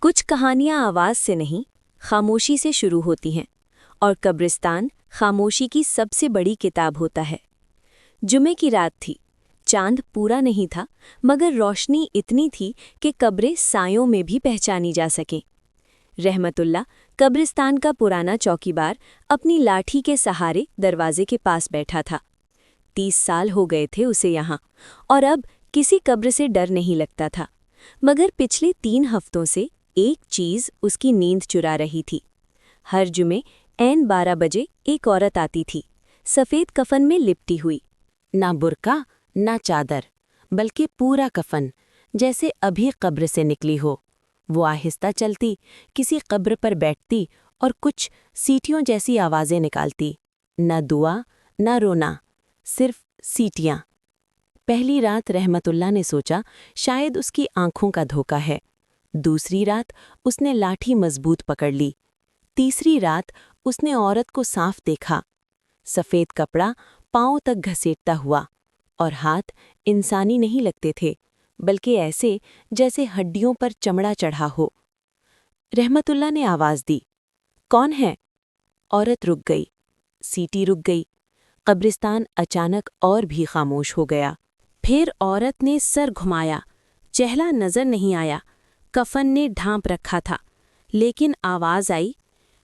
کچھ کہانیاں آواز سے نہیں، خاموشی سے شروع ہوتی ہیں، اور قبرستان خاموشی کی سب سے بڑی کتاب ہوتا ہے۔ جمعے کی رات تھی، چاند پورا نہیں تھا، مگر روشنی اتنی تھی کہ قبریں سایوں میں بھی پہچانی جا سکیں۔ رحمت اللہ قبرستان کا پرانا چوکیدار اپنی لاٹھی کے سہارے دروازے کے پاس بیٹھا تھا۔ 30 سال ہو گئے تھے اسے یہاں، اور اب کسی قبر سے ڈر نہیں لگتا تھا، مگر پچھلے 3 ہفتوں سے ایک چیز اس کی نیند چرا رہی تھی۔ ہر جمعے عین 12 بجے ایک عورت آتی تھی، سفید کفن میں لپٹی ہوئی، نہ برقع نہ چادر، بلکہ پورا کفن، جیسے ابھی قبر سے نکلی ہو۔ وہ آہستہ چلتی، کسی قبر پر بیٹھتی اور کچھ سیٹیوں جیسی آوازیں نکالتی، نہ دعا نہ رونا، صرف سیٹیاں۔ پہلی رات رحمت اللہ نے سوچا شاید اس کی آنکھوں کا دھوکہ ہے۔ دوسری رات اس نے لاٹھی مضبوط پکڑ لی۔ تیسری رات اس نے عورت کو صاف دیکھا، سفید کپڑا پاؤں تک گھسیٹتا ہوا، اور ہاتھ انسانی نہیں لگتے تھے، بلکہ ایسے جیسے ہڈیوں پر چمڑا چڑھا ہو۔ رحمت اللہ نے آواز دی، کون ہے؟ عورت رک گئی، سیٹی رک گئی، قبرستان اچانک اور بھی خاموش ہو گیا۔ پھر عورت نے سر گھمایا، چہرہ نظر نہیں آیا، کفن نے ڈھانپ رکھا تھا، لیکن آواز آئی،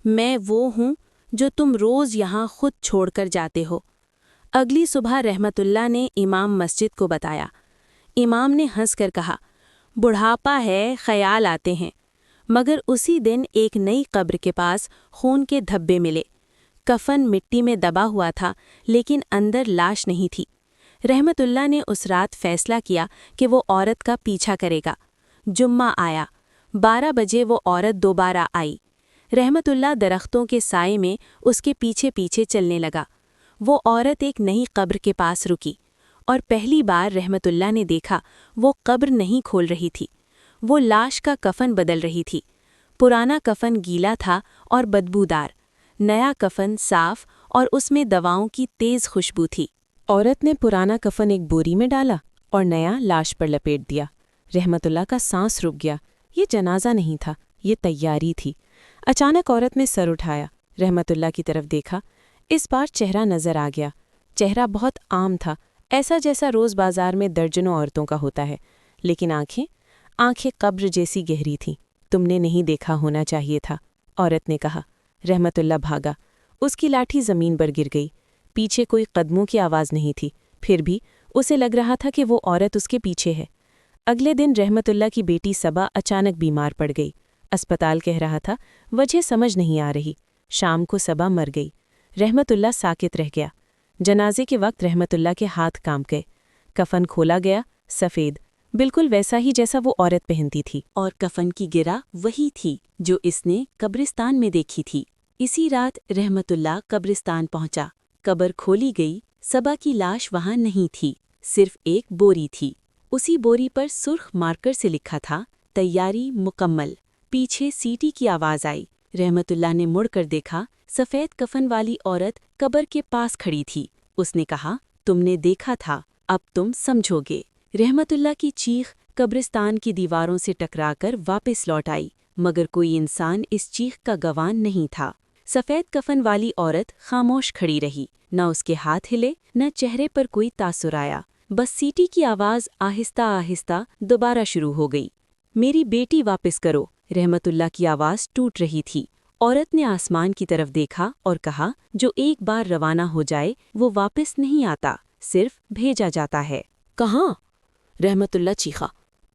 میں وہ ہوں جو تم روز یہاں خود چھوڑ کر جاتے ہو۔ اگلی صبح رحمت اللہ نے امام مسجد کو بتایا۔ امام نے ہنس کر کہا، بڑھاپا ہے، خیال آتے ہیں۔ مگر اسی دن ایک نئی قبر کے پاس خون کے دھبے ملے۔ کفن مٹی میں دبا ہوا تھا، لیکن اندر لاش نہیں تھی۔ رحمت اللہ نے اس رات فیصلہ کیا کہ وہ عورت کا پیچھا کرے گا۔ جمعہ آیا، 12 بجے وہ عورت دوبارہ آئی۔ رحمت اللہ درختوں کے سائے میں اس کے پیچھے پیچھے چلنے لگا۔ وہ عورت ایک نئی قبر کے پاس رکی، اور پہلی بار رحمت اللہ نے دیکھا وہ قبر نہیں کھول رہی تھی، وہ لاش کا کفن بدل رہی تھی۔ پرانا کفن گیلا تھا اور بدبودار، نیا کفن صاف اور اس میں دواؤں کی تیز خوشبو تھی۔ عورت نے پرانا کفن ایک بوری میں ڈالا اور نیا لاش پر لپیٹ دیا۔ رحمت اللہ کا سانس رک گیا، یہ جنازہ نہیں تھا، یہ تیاری تھی۔ اچانک عورت نے سر اٹھایا، رحمت اللہ کی طرف دیکھا۔ اس بار چہرہ نظر آ گیا، چہرہ بہت عام تھا، ایسا جیسا روز بازار میں درجنوں عورتوں کا ہوتا ہے، لیکن آنکھیں قبر جیسی گہری تھیں۔ تم نے نہیں دیکھا ہونا چاہیے تھا، عورت نے کہا۔ رحمت اللہ بھاگا، اس کی لاٹھی زمین پر گر گئی۔ پیچھے کوئی قدموں کی آواز نہیں تھی، پھر بھی اسے لگ رہا تھا کہ وہ عورت اس کے پیچھے ہے۔ اگلے دن رحمت اللہ کی بیٹی صبا اچانک بیمار پڑ گئی۔ اسپتال کہہ رہا تھا، وجہ سمجھ نہیں آ رہی۔ شام کو صبا مر گئی۔ رحمت اللہ ساکت رہ گیا۔ جنازے کے وقت رحمت اللہ کے ہاتھ کانپ گئے۔ کفن کھولا گیا، سفید، بالکل ویسا ہی جیسا وہ عورت پہنتی تھی، اور کفن کی گرہ وہی تھی جو اس نے قبرستان میں دیکھی تھی۔ اسی رات رحمت اللہ قبرستان پہنچا۔ قبر کھولی گئی، صبا کی لاش وہاں نہیں تھی، صرف ایک بوری تھی۔ اسی بوری پر سرخ مارکر سے لکھا تھا، تیاری مکمل۔ پیچھے سیٹی کی آواز آئی۔ رحمت اللہ نے مڑ کر دیکھا، سفید کفن والی عورت قبر کے پاس کھڑی تھی۔ اس نے کہا، تم نے دیکھا تھا، اب تم سمجھو گے۔ رحمت اللہ کی چیخ قبرستان کی دیواروں سے ٹکرا کر واپس لوٹ آئی، مگر کوئی انسان اس چیخ کا گواہ نہیں تھا۔ سفید کفن والی عورت خاموش کھڑی رہی، نہ اس کے ہاتھ ہلے، نہ چہرے پر کوئی تاثر آیا، بس سیٹی کی آواز آہستہ آہستہ دوبارہ شروع ہو گئی۔ میری بیٹی واپس کرو، رحمت اللہ کی آواز ٹوٹ رہی تھی۔ عورت نے آسمان کی طرف دیکھا اور کہا، جو ایک بار روانہ ہو جائے وہ واپس نہیں آتا، صرف بھیجا جاتا ہے۔ کہاں؟ رحمت اللہ چیخا۔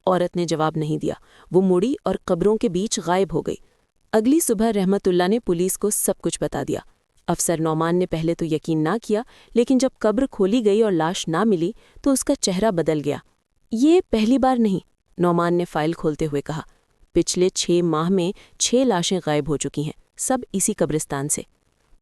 عورت نے جواب نہیں دیا، وہ مڑی اور قبروں کے بیچ غائب ہو گئی۔ اگلی صبح رحمت اللہ نے پولیس کو سب کچھ بتا دیا۔ افسر نعمان نے پہلے تو یقین نہ کیا، لیکن جب قبر کھولی گئی اور لاش نہ ملی تو اس کا چہرہ بدل گیا۔ یہ پہلی بار نہیں، نعمان نے فائل کھولتے ہوئے کہا، پچھلے 6 ماہ میں 6 لاشیں غائب ہو چکی ہیں، سب اسی قبرستان سے۔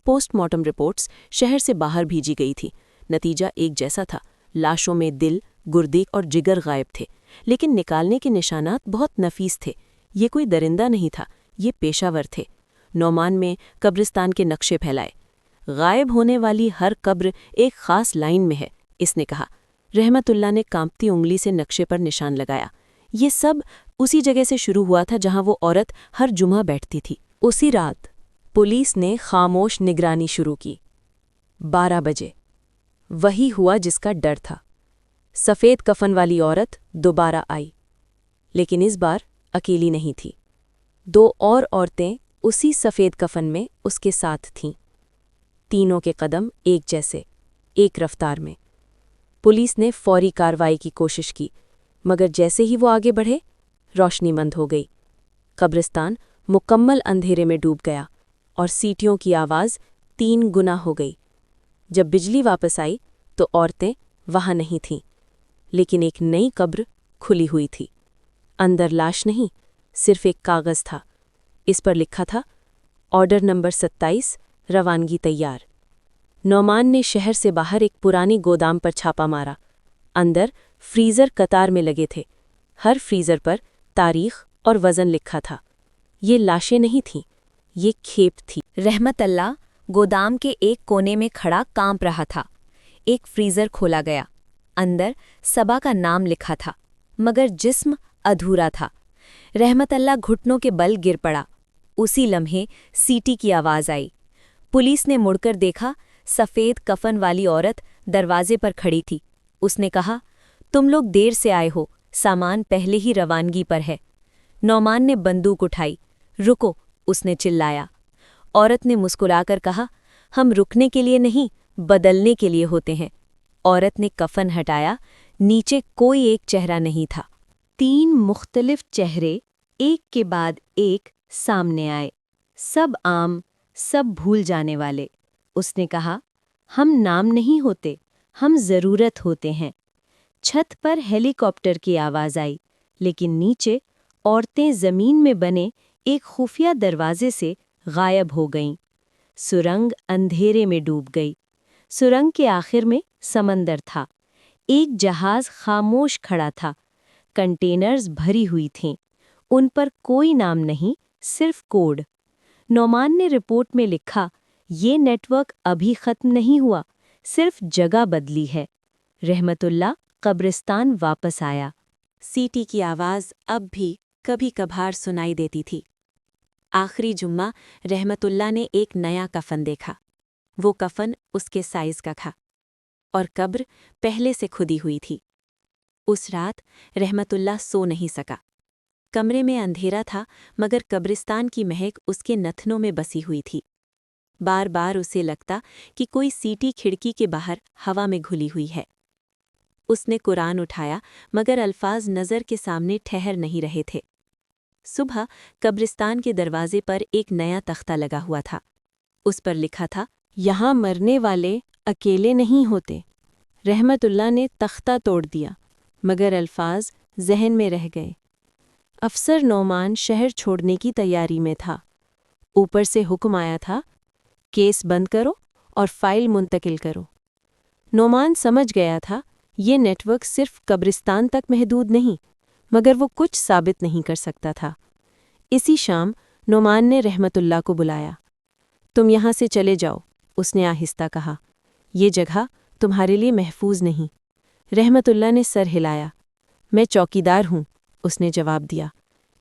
پوسٹ مارٹم رپورٹس شہر سے باہر بھیجی گئی تھی، نتیجہ ایک جیسا تھا، لاشوں میں دل، گردے اور جگر غائب تھے، لیکن نکالنے کے نشانات بہت نفیس تھے۔ یہ کوئی درندہ نہیں تھا، یہ پیشہ ور تھے۔ نعمان میں قبرستان کے نقشے پھیلائے۔ غائب ہونے والی ہر قبر ایک خاص لائن میں ہے، اس نے کہا۔ رحمت اللہ نے کانپتی انگلی سے نقشے پر نشان لگایا۔ یہ سب उसी जगह से शुरू हुआ था जहां वो औरत हर जुमा बैठती थी। उसी रात पुलिस ने खामोश निगरानी शुरू की। 12 बजे वही हुआ जिसका डर था। सफ़ेद कफन वाली औरत दोबारा आई, लेकिन इस बार अकेली नहीं थी। 2 और औरतें उसी सफ़ेद कफन में उसके साथ थीं। तीनों के कदम एक जैसे, एक रफ्तार में। पुलिस ने फौरी कार्रवाई की कोशिश की, मगर जैसे ही वो आगे बढ़े, रोशनी बंद हो गई। कब्रिस्तान मुकम्मल अंधेरे में डूब गया और सीटियों की आवाज़ 3 गुना हो गई। जब बिजली वापस आई तो औरतें वहाँ नहीं थीं, लेकिन एक नई कब्र खुली हुई थी। अंदर लाश नहीं, सिर्फ एक कागज़ था। इस पर लिखा था, ऑर्डर नंबर 27, रवानगी तैयार। नौमान ने शहर से बाहर एक पुरानी गोदाम पर छापा मारा। अंदर फ्रीज़र कतार में लगे थे। हर फ्रीज़र पर तारीख और वज़न लिखा था। ये लाशें नहीं थीं, ये खेप थी। रहमत अल्लाह गोदाम के एक कोने में खड़ा कांप रहा था। एक फ्रीज़र खोला गया। अंदर सबा का नाम लिखा था, मगर जिस्म अधूरा था। रहमत अल्लाह घुटनों के बल गिर पड़ा। उसी लम्हे सीटी की आवाज़ आई। पुलिस ने मुड़कर देखा, सफ़ेद कफन वाली औरत दरवाजे पर खड़ी थी। उसने कहा, तुम लोग देर से आए हो, सामान पहले ही रवानगी पर है। नौमान ने बंदूक उठाई। रुको, उसने चिल्लाया। औरत ने मुस्कुराकर कहा, हम रुकने के लिए नहीं, बदलने के लिए होते हैं। औरत ने कफन हटाया। नीचे कोई एक चेहरा नहीं था। 3 मुख्तलिफ चेहरे एक के बाद एक सामने आए, सब आम, सब भूल जाने वाले। उसने कहा, हम नाम नहीं होते, हम ज़रूरत होते हैं। छत पर हेलीकॉप्टर की आवाज़ आई, लेकिन नीचे औरतें ज़मीन में बने एक खुफिया दरवाजे से गायब हो गईं। सुरंग अंधेरे में डूब गई। सुरंग के आखिर में समंदर था। एक जहाज़ खामोश खड़ा था। कंटेनर्स भरी हुई थीं। उन पर कोई नाम नहीं, सिर्फ कोड। नौमान ने रिपोर्ट में लिखा, ये नेटवर्क अभी ख़त्म नहीं हुआ, सिर्फ जगह बदली है। रहमतुल्लाह कब्रिस्तान वापस आया। सीटी की आवाज़ अब भी कभी कभार सुनाई देती थी। आखिरी जुम्मा रहमतुल्लाह ने एक नया कफन देखा। वो कफन उसके साइज़ का था और कब्र पहले से खुदी हुई थी। उस रात रहमतुल्लाह सो नहीं सका। कमरे में अंधेरा था, मगर कब्रिस्तान की महक उसके नथनों में बसी हुई थी। बार बार उसे लगता कि कोई सीटी खिड़की के बाहर हवा में घुली हुई है। उसने कुरान उठाया, मगर अल्फाज नज़र के सामने ठहर नहीं रहे थे। सुबह कब्रिस्तान के दरवाजे पर एक नया तख्ता लगा हुआ था। उस पर लिखा था, यहाँ मरने वाले अकेले नहीं होते। रहमतुल्लाह ने तख्ता तोड़ दिया, मगर अल्फाज जहन में रह गए। अफसर नौमान शहर छोड़ने की तैयारी में था। ऊपर से हुक्म आया था, केस बंद करो और फाइल मुंतकिल करो। नौमान समझ गया था, ये नेटवर्क सिर्फ कब्रिस्तान तक महदूद नहीं, मगर वो कुछ साबित नहीं कर सकता था। इसी शाम नौमान ने रहमतुल्लाह को बुलाया। तुम यहाँ से चले जाओ, उसने आहिस्ता कहा। ये जगह तुम्हारे लिए महफूज नहीं। रहमतुल्लाह ने सर हिलाया। मैं चौकीदार हूँ, उसने जवाब दिया।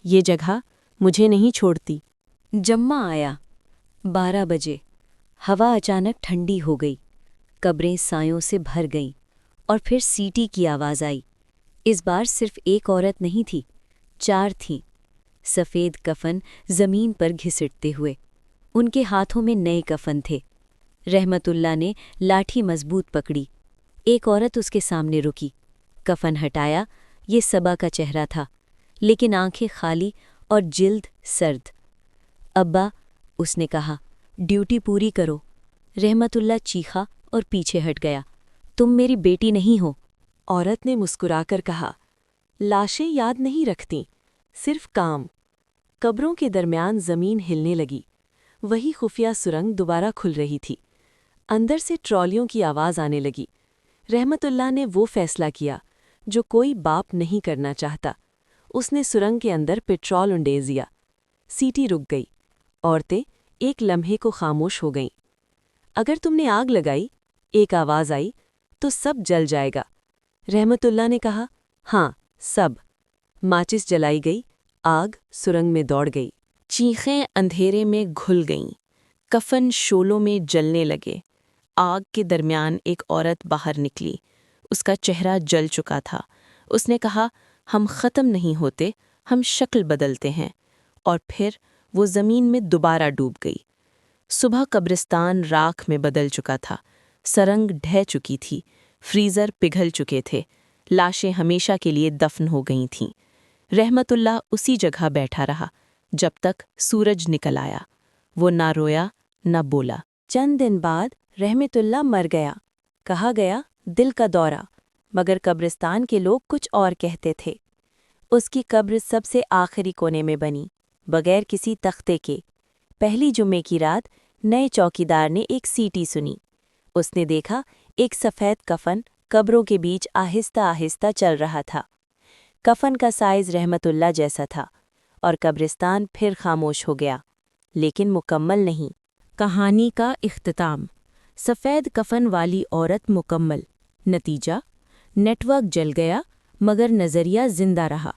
ये जगह मुझे नहीं छोड़ती। जम्मा आया। 12 बजे हवा अचानक ठंडी हो गई। कब्रें सायों से भर गईं और फिर सीटी की आवाज़ आई। इस बार सिर्फ एक औरत नहीं थी, 4 थीं। सफ़ेद कफन ज़मीन पर घिसटते हुए। उनके हाथों में नए कफन थे। रहमतुल्लाह ने लाठी मजबूत पकड़ी। एक औरत उसके सामने रुकी। कफन हटाया। ये सबा का चेहरा था, लेकिन आंखें खाली और जिल्द सर्द। अब्बा, उसने कहा, ड्यूटी पूरी करो। रहमतुल्लाह चीखा और पीछे हट गया। तुम मेरी बेटी नहीं हो। औरत ने मुस्कुराकर कहा, लाशें याद नहीं रखती, सिर्फ काम। कब्रों के दरमियान ज़मीन हिलने लगी। वही खुफिया सुरंग दोबारा खुल रही थी। अंदर से ट्रॉलियों की आवाज़ आने लगी। रहमतुल्लाह ने वो फैसला किया जो कोई बाप नहीं करना चाहता। उसने सुरंग के अंदर पेट्रोल उंडेल दिया। सीटी रुक गई। औरतें एक लम्हे को खामोश हो गईं। अगर तुमने आग लगाई, एक आवाज़ आई, तो सब जल जाएगा। रहमतुल्लाह ने कहा, हाँ, सब। माचिस जलाई गई, आग सुरंग में दौड़ गई। चीखें अंधेरे में घुल गईं, कफन शोलों में जलने लगे। आग के दरमियान एक औरत बाहर निकली। उसका चेहरा जल चुका था। उसने कहा, हम ख़त्म नहीं होते, हम शक्ल बदलते हैं। और फिर वो ज़मीन में दोबारा डूब गई। सुबह कब्रिस्तान राख में बदल चुका था। सरंग ढह चुकी थी, फ्रीज़र पिघल चुके थे, लाशें हमेशा के लिए दफन हो गई थीं। रहमतुल्लाह उसी जगह बैठा रहा जब तक सूरज निकल आया। वो ना रोया ना बोला। चंद दिन बाद रहमतुल्लाह मर गया। कहा गया दिल का दौरा, मगर कब्रिस्तान के लोग कुछ और कहते थे। उसकी कब्र सबसे आखिरी कोने में बनी, बगैर किसी तख्ते के। पहली जुम्मे की रात नए चौकीदार ने एक सीटी सुनी। उसने देखा एक सफ़ेद कफन कब्रों के बीच आहिस्ता आहिस्ता चल रहा था। कफन का साइज़ रहमतुल्लाह जैसा था और कब्रिस्तान फिर खामोश हो गया, लेकिन मुकम्मल नहीं। कहानी का इख्तिताम। सफ़ेद कफन वाली औरत मुकम्मल। नतीजा, नेटवर्क जल गया मगर नज़रिया जिंदा रहा।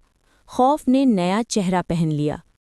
खौफ ने नया चेहरा पहन लिया।